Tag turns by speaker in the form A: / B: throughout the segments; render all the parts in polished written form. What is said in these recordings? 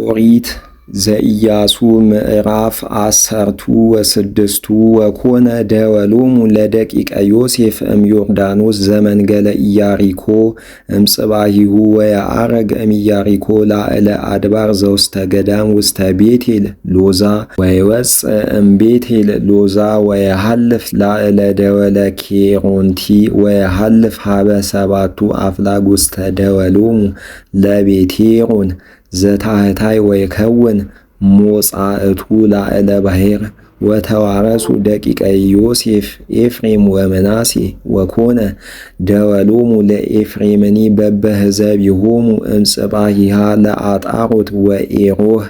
A: ኦሪት ዘኢያሱ ምዕራፍ 16 ወኮነ ደወሎሙ ለደቂቀ ዮሴፍ እምዮርዳኖስ ዘመንገለ ኢያሪኮ እምጽባሂሁ ወየዐረግ እምኢያሪኮ ላዕለ አድባር ዘውስተ ገዳም ውስተ ቤቴል ሎዛ ወይወፅእ እምቤቴል ሎዛ ወየሐልፍ ላዕለ ደወለ ኬሮንቲ ወየሐልፍ ሀበ ሰባቱ አፍላግ ውስተ ደወሎሙ ለቤቴሮን ዘታህታይ ወይከውን ሞጻእቱ ላዕለ ባሕር ወተዋረሱ ደቂቀ ዮሴፍ ኤፍሬም ወመናሴ ወኮነ ደወሎሙ ለኤፍሬምኒ በበህዘቢሆሙ እምጽባሂሃ ለአጣሮት ወኤሮህ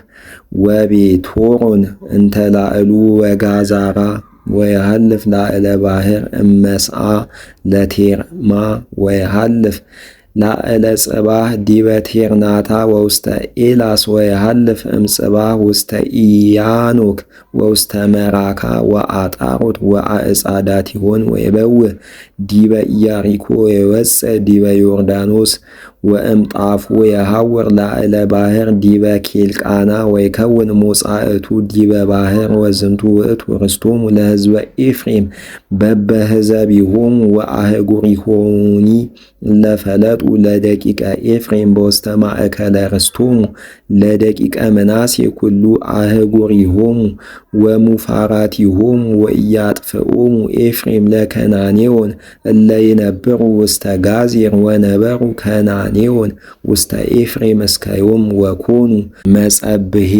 A: ወቤቶሮን እንተ ላዕሉ ወጋዛራ ወየሐልፍ ላዕለ ባሕር እመስአ ለቴርማ ወየሐልፍ ላዕለ ጽባህ ዲበ ቴርናታ ወውስተ ኤላስ ወየሐልፍ እምጽባህ ውስተ ኢያኖክ ወውስተ መራካ ወአጣሮት ወአዕጻዳቲሆን ወይበውእ ዲበ ኢያሪኮ ወይወፅእ ዲበ ዮርዳኖስ ወእምጣፉ የሐውር ላዕለ ባሕር ዲበ ኬልቃና ወይከውን ሞጻእቱ ዲበ ባሕር ወዝንቱ ውእቱ ርስቶሙ ለሕዝበ ኤፍሬም በበህዘቢሆሙ ወአህጉሪሆሙኒ ለፈለጡ ለደቂቀ ኤፍሬም በውስተ ማእከለ ርስቶሙ ለደቂቀ መናሴ ኩሉ አህጉሪሆሙ ወሙፋራቲሆሙ ወኢያጥፍኦሙ ኤፍሬም ለከናኔዎን እለ ይነብሩ ውስተ ጋዜር ወነበሩ ከናኔዎን ውስተ ኤፍሬም እስከ ዮም ወኮኑ መጸብሄ